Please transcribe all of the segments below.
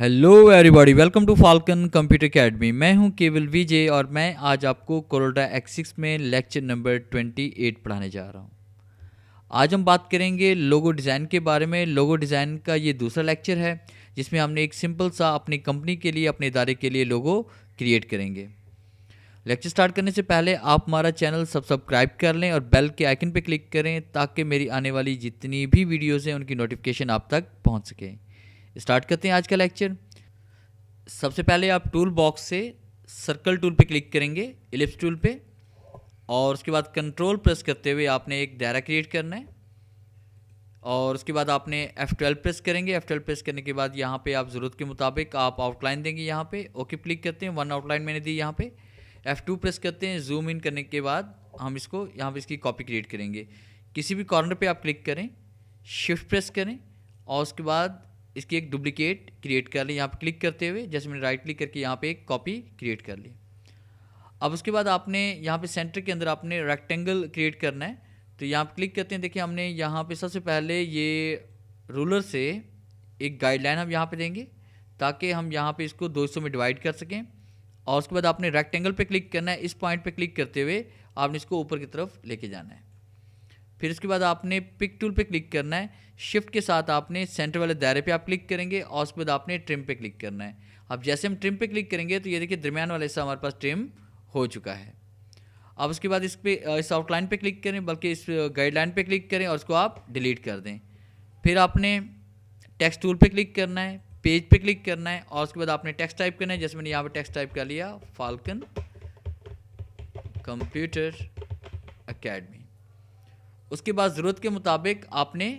Hello everybody, welcome to Falcon computer academy. मैं हूं केवल विजय और मैं आज आपको कोरोडा X6 में लेक्चर नंबर 28 पढ़ाने जा रहा हूं। आज हम बात करेंगे लोगो डिज़ाइन के बारे में। लोगो डिज़ाइन का ये दूसरा लेक्चर है जिसमें हमने एक सिंपल सा अपनी कंपनी के लिए, अपने इदारे के लिए लोगो क्रिएट करेंगे। लेक्चर स्टार्ट करने से पहले आप हमारा चैनल सब्सक्राइब कर लें और बेल के आइकन पर क्लिक करें ताकि मेरी आने वाली जितनी भी वीडियोज़ हैं उनकी नोटिफिकेशन आप तक पहुँच सके। स्टार्ट करते हैं आज का लेक्चर। सबसे पहले आप टूल बॉक्स से सर्कल टूल पे क्लिक करेंगे, इलिप्स टूल पे, और उसके बाद कंट्रोल प्रेस करते हुए आपने एक दायरा क्रिएट करना है। और उसके बाद आपने F12 प्रेस करेंगे। F12 प्रेस करने के बाद यहाँ पे आप ज़रूरत के मुताबिक आप आउटलाइन देंगे। यहाँ पे ओके क्लिक करते हैं, वन आउटलाइन मैंने दी यहाँ पे। F2 प्रेस करते हैं, जूम इन करने के बाद हम इसको यहाँ पे इसकी कॉपी क्रिएट करेंगे। किसी भी कॉर्नर पे आप क्लिक करें, शिफ्ट प्रेस करें और उसके बाद इसकी एक डुप्लीकेट क्रिएट कर लें। यहाँ पे क्लिक करते हुए जैसे मैंने राइट क्लिक करके यहाँ पे एक कॉपी क्रिएट कर ली। अब उसके बाद आपने यहाँ पे सेंटर के अंदर आपने रेक्टेंगल क्रिएट करना है। तो यहाँ पे क्लिक करते हैं, देखिए हमने यहाँ पे सबसे पहले ये रूलर से एक गाइडलाइन हम यहाँ पे देंगे ताकि हम यहाँ पे इसको 2 हिस्सों में डिवाइड कर सकें। और उसके बाद आपने रेक्टेंगल पे क्लिक करना है। इस पॉइंट पे क्लिक करते हुए आपने इसको ऊपर की तरफ लेके जाना है। फिर उसके बाद आपने पिक टूल पे क्लिक करना है। शिफ्ट के साथ आपने सेंटर वाले दायरे पे आप क्लिक करेंगे और उसके बाद आपने ट्रिम पे क्लिक करना है। अब जैसे हम ट्रिम पे क्लिक करेंगे तो ये देखिए दरमियान वाला हिस्सा हमारे पास ट्रिम हो चुका है। अब उसके बाद इस आउटलाइन पे क्लिक करें, बल्कि इस गाइडलाइन पे क्लिक करें और उसको आप डिलीट कर दें। फिर आपने टेक्स्ट टूल पे क्लिक करना है, पेज पे क्लिक करना है और उसके बाद आपने टेक्स्ट टाइप करना है। जैसे मैंने यहाँ पे टेक्स्ट टाइप कर लिया, फाल्कन कंप्यूटर एकेडमी। उसके बाद ज़रूरत के मुताबिक आपने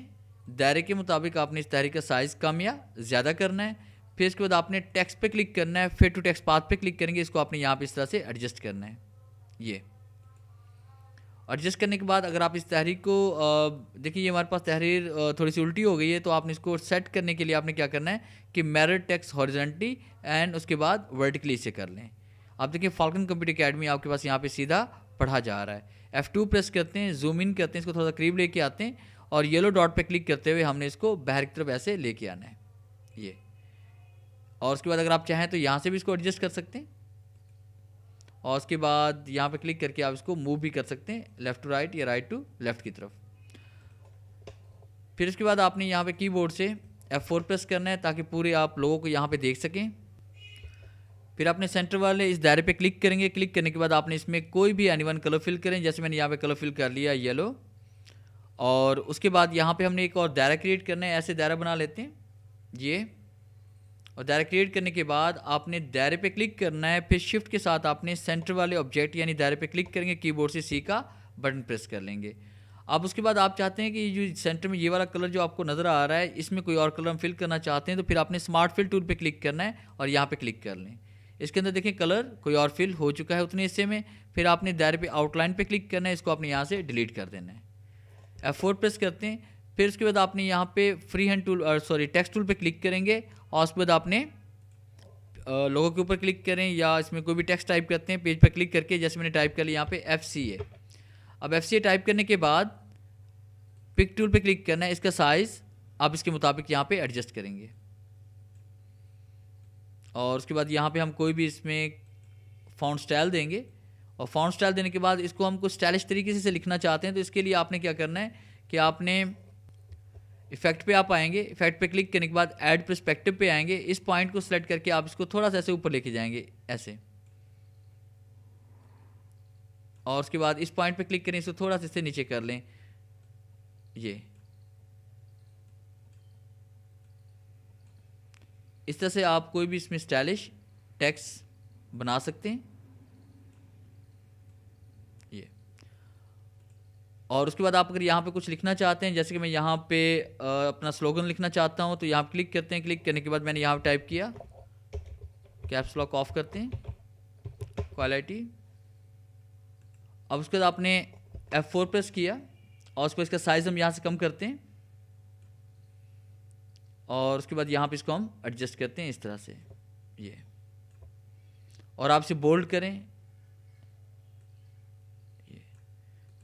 दायरे के मुताबिक आपने इस दायरे का साइज़ कम या ज़्यादा करना है। फिर इसके बाद आपने टेक्स्ट पे क्लिक करना है, फिर टू टेक्स्ट पाथ पे क्लिक करेंगे। इसको आपने यहाँ पे इस तरह से एडजस्ट करना है। ये एडजस्ट करने के बाद अगर आप इस तहरीर को देखिए, ये हमारे पास तहरीर थोड़ी सी उल्टी हो गई है, तो आपने इसको सेट करने के लिए आपने क्या करना है कि मिरर टेक्स्ट हॉरिजॉन्टली एंड उसके बाद वर्टिकली इसे कर लें। आप देखिए फाल्कन कंप्यूटर एकेडमी आपके पास यहाँ पे सीधा पढ़ा जा रहा है। F2 प्रेस करते हैं, जूम इन करते हैं, इसको थोड़ा सा करीब लेके आते हैं और येलो डॉट पे क्लिक करते हुए हमने इसको बाहर की तरफ ऐसे लेके आना है ये। और उसके बाद अगर आप चाहें तो यहाँ से भी इसको एडजस्ट कर सकते हैं और उसके बाद यहाँ पे क्लिक करके आप इसको मूव भी कर सकते हैं लेफ़्ट टू राइट या राइट टू लेफ़्ट की तरफ। फिर उसके बाद आपने यहाँ पे कीबोर्ड से F4 प्रेस करना है ताकि पूरे आप लोगों को यहाँ पे देख सकें। फिर आपने सेंटर वाले इस दायरे पे क्लिक करेंगे। क्लिक करने के बाद आपने इसमें कोई भी एनीवन कलर फिल करें। जैसे मैंने यहाँ पे कलर फिल कर लिया येलो। और उसके बाद यहाँ पे हमने एक और दायरा क्रिएट करना है। ऐसे दायरा बना लेते हैं ये। और दायरा क्रिएट करने के बाद आपने दायरे पे क्लिक करना है। फिर शिफ्ट के साथ आपने सेंटर वाले ऑब्जेक्ट यानी दायरे पे क्लिक करेंगे, कीबोर्ड से C का बटन प्रेस कर लेंगे। अब उसके बाद आप चाहते हैं कि जो सेंटर में ये वाला कलर जो आपको नज़र आ रहा है, इसमें कोई और कलर हम फिल करना चाहते हैं, तो फिर आपने स्मार्ट फिल टूल पे क्लिक करना है और यहाँ पे क्लिक कर लें। इसके अंदर देखें कलर कोई और फिल हो चुका है उतने हिस्से में। फिर आपने दायरे पे आउटलाइन पे क्लिक करना है, इसको आपने यहाँ से डिलीट कर देना है। F4 प्रेस करते हैं। फिर उसके बाद आपने यहाँ पे free hand tool text tool पे क्लिक करेंगे और उसके बाद आपने लोगों के ऊपर क्लिक करें या इसमें कोई भी टेक्स्ट टाइप करते हैं, पेज पर क्लिक करके जैसे मैंने टाइप कर लिया यहाँ पे FCA। अब FCA टाइप करने के बाद पिक टूल पे क्लिक करना है। इसका साइज़ आप इसके मुताबिक यहाँ पे एडजस्ट करेंगे और उसके बाद यहाँ पे हम कोई भी इसमें फॉन्ट स्टाइल देंगे। और फॉन्ट स्टाइल देने के बाद इसको हम कुछ स्टाइलिश तरीके से लिखना चाहते हैं, तो इसके लिए आपने क्या करना है कि आपने इफेक्ट पे आप आएंगे। इफेक्ट पे क्लिक करने के बाद ऐड पर्सपेक्टिव पे आएंगे। इस पॉइंट को सिलेक्ट करके आप इसको थोड़ा सा ऐसे ऊपर लेके जाएंगे ऐसे। और उसके बाद इस पॉइंट पे क्लिक करें, इसको थोड़ा सा इससे नीचे कर लें ये। इस तरह से आप कोई भी इसमें स्टाइलिश टेक्स्ट बना सकते हैं ये। और उसके बाद आप अगर यहाँ पे कुछ लिखना चाहते हैं, जैसे कि मैं यहाँ पे अपना स्लोगन लिखना चाहता हूँ, तो यहाँ क्लिक करते हैं। क्लिक करने के बाद मैंने यहाँ टाइप किया, कैप्स लॉक ऑफ करते हैं, क्वालिटी। अब उसके बाद आपने F4 प्रेस किया और उसको इसका साइज़ हम यहाँ से कम करते हैं और उसके बाद यहाँ पे इसको हम एडजस्ट करते हैं इस तरह से ये। और आप इसे बोल्ड करें ये।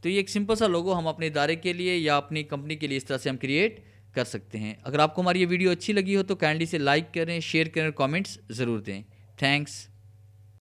तो ये एक सिंपल सा लोगो हम अपने इदारे के लिए या अपनी कंपनी के लिए इस तरह से हम क्रिएट कर सकते हैं। अगर आपको हमारी ये वीडियो अच्छी लगी हो तो काइंडली से लाइक करें, शेयर करें, कमेंट्स ज़रूर दें। थैंक्स।